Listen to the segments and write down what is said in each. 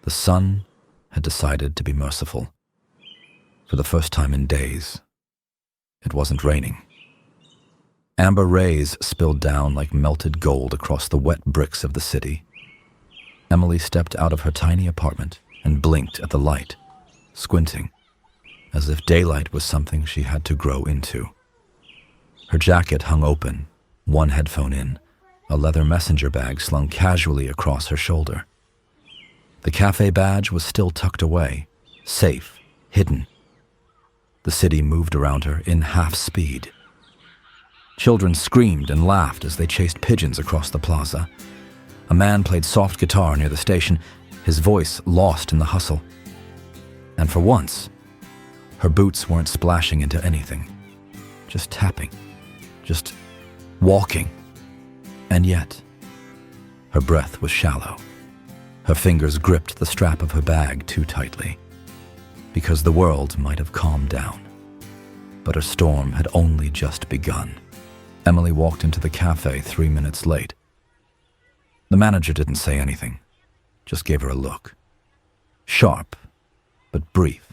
The sun had decided to be merciful. For the first time in days, it wasn't raining. Amber rays spilled down like melted gold across the wet bricks of the city. Emily stepped out of her tiny apartment and blinked at the light, squinting, as if daylight was something she had to grow into. Her jacket hung open, one headphone in, a leather messenger bag slung casually across her shoulder. The cafe badge was still tucked away, safe, hidden. The city moved around her in half speed. Children screamed and laughed as they chased pigeons across the plaza. A man played soft guitar near the station, his voice lost in the hustle. And for once, her boots weren't splashing into anything, just tapping, just walking. And yet, her breath was shallow. Her fingers gripped the strap of her bag too tightly, because the world might have calmed down. But her storm had only just begun. Emily walked into the cafe 3 minutes late. The manager didn't say anything, just gave her a look. Sharp, but brief.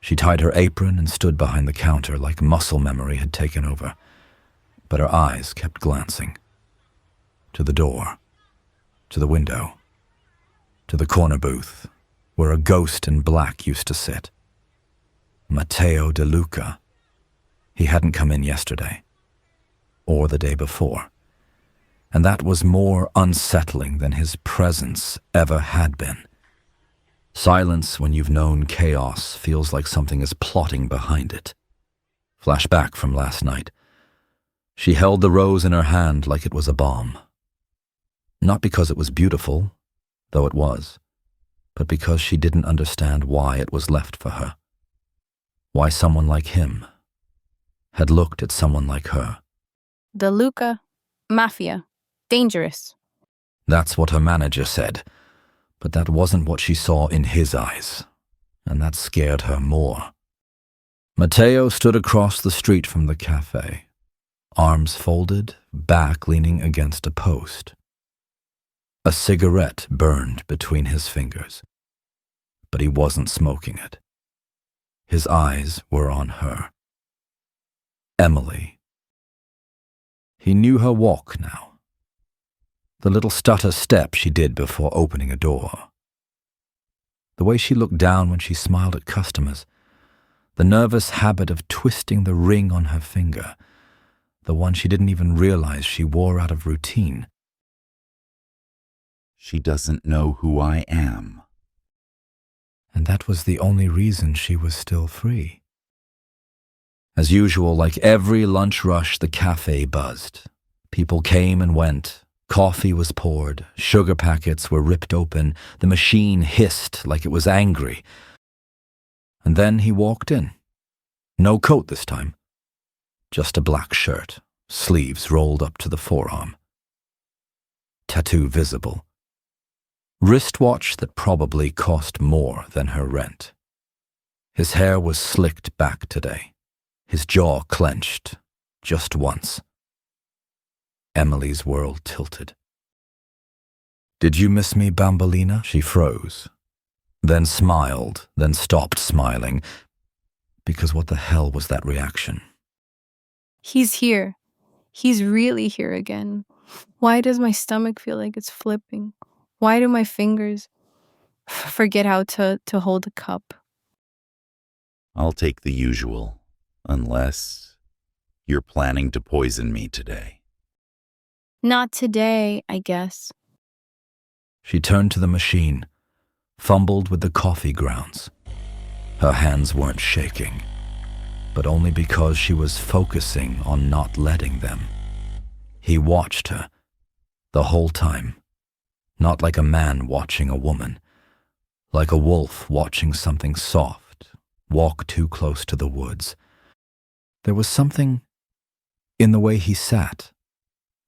She tied her apron and stood behind the counter like muscle memory had taken over, but her eyes kept glancing. To the door, to the window, to the corner booth, where a ghost in black used to sit. Matteo Delulu. He hadn't come in yesterday, or the day before, and that was more unsettling than his presence ever had been. Silence when you've known chaos feels like something is plotting behind it. Flashback from last night. She held the rose in her hand like it was a bomb. Not because it was beautiful, though it was, but because she didn't understand why it was left for her. Why someone like him had looked at someone like her. Delulu, Mafia, dangerous. That's what her manager said, but that wasn't what she saw in his eyes, and that scared her more. Matteo stood across the street from the cafe, arms folded, back leaning against a post. A cigarette burned between his fingers, but he wasn't smoking it. His eyes were on her. Emily. He knew her walk now. The little stutter step she did before opening a door. The way she looked down when she smiled at customers. The nervous habit of twisting the ring on her finger, the one she didn't even realize she wore out of routine. She doesn't know who I am. And that was the only reason she was still free. As usual, like every lunch rush, the cafe buzzed. People came and went. Coffee was poured. Sugar packets were ripped open. The machine hissed like it was angry. And then he walked in. No coat this time. Just a black shirt, sleeves rolled up to the forearm. Tattoo visible. Wristwatch that probably cost more than her rent. His hair was slicked back today. His jaw clenched, just once. Emily's world tilted. "Did you miss me, Bambolina?" She froze, then smiled, then stopped smiling, because what the hell was that reaction? He's here. He's really here again. Why does my stomach feel like it's flipping? Why do my fingers forget how to hold a cup? I'll take the usual, unless you're planning to poison me today. Not today, I guess. She turned to the machine, fumbled with the coffee grounds. Her hands weren't shaking, but only because she was focusing on not letting them. He watched her the whole time. Not like a man watching a woman, like a wolf watching something soft walk too close to the woods. There was something in the way he sat,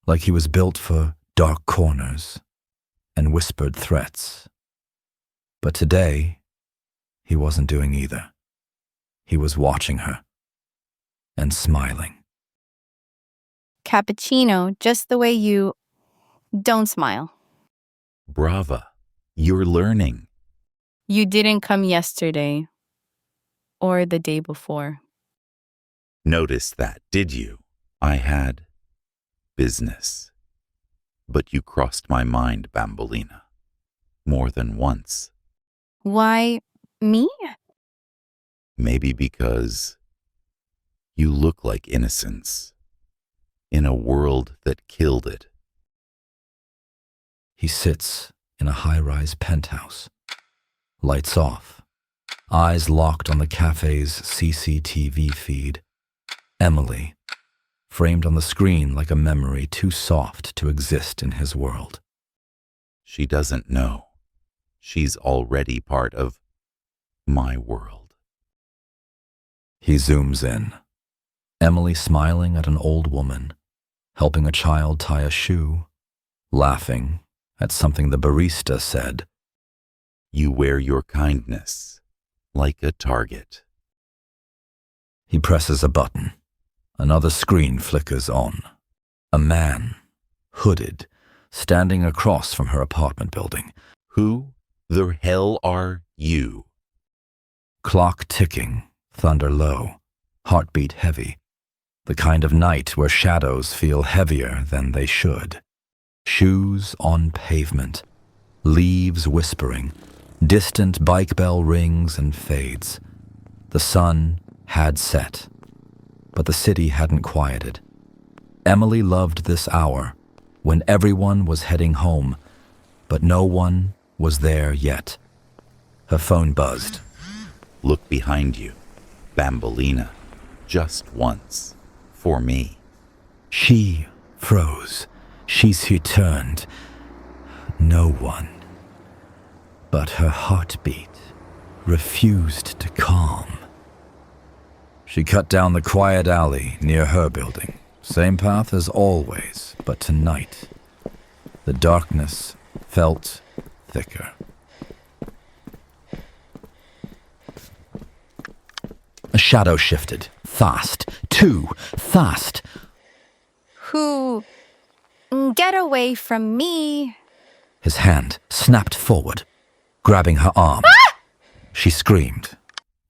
like he was built for dark corners and whispered threats. But today, he wasn't doing either. He was watching her and smiling. Cappuccino, just the way you... Don't smile. Brava. You're learning. You didn't come yesterday or the day before. Notice that, did you? I had business. But you crossed my mind, Bambolina. More than once. Why me? Maybe because you look like innocence in a world that killed it. He sits in a high-rise penthouse. Lights off. Eyes locked on the cafe's CCTV feed. Emily, framed on the screen like a memory too soft to exist in his world. She doesn't know. She's already part of my world. He zooms in. Emily smiling at an old woman, helping a child tie a shoe, laughing at something the barista said. You wear your kindness like a target. He presses a button. Another screen flickers on. A man, hooded, standing across from her apartment building. Who the hell are you? Clock ticking, thunder low, heartbeat heavy. The kind of night where shadows feel heavier than they should. Shoes on pavement, leaves whispering, distant bike bell rings and fades. The sun had set, but the city hadn't quieted. Emily loved this hour, when everyone was heading home, but no one was there yet. Her phone buzzed. Look behind you, Bambolina, just once, for me. She froze. She's returned. No one. But her heartbeat refused to calm. She cut down the quiet alley near her building. Same path as always, but tonight, the darkness felt thicker. A shadow shifted, fast, too fast. Who? Get away from me. His hand snapped forward, grabbing her arm. Ah! She screamed,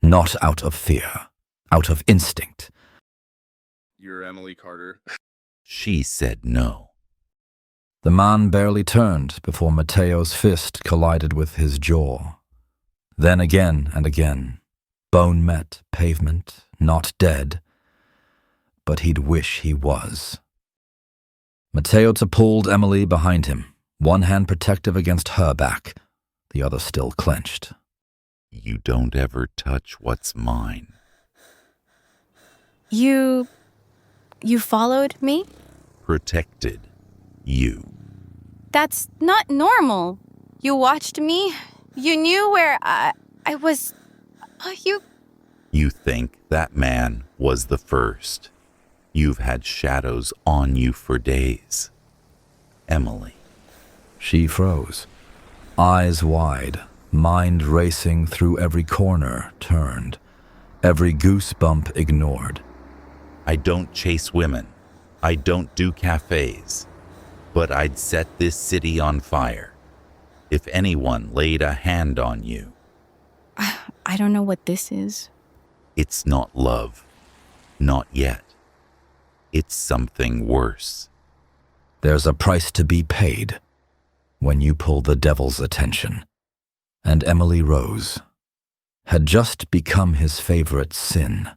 not out of fear, out of instinct. You're Emily Carter. She said no. The man barely turned before Matteo's fist collided with his jaw. Then again and again, bone met pavement, not dead, but he'd wish he was. Matteo pulled Emily behind him, one hand protective against her back, the other still clenched. You don't ever touch what's mine. You followed me? Protected you. That's not normal. You watched me. You knew where I was. You think that man was the first. You've had shadows on you for days. Emily. She froze, eyes wide, mind racing through every corner turned, every goosebump ignored. I don't chase women. I don't do cafes. But I'd set this city on fire if anyone laid a hand on you. I don't know what this is. It's not love. Not yet. It's something worse. There's a price to be paid when you pull the devil's attention. And Emily Rose had just become his favorite sin.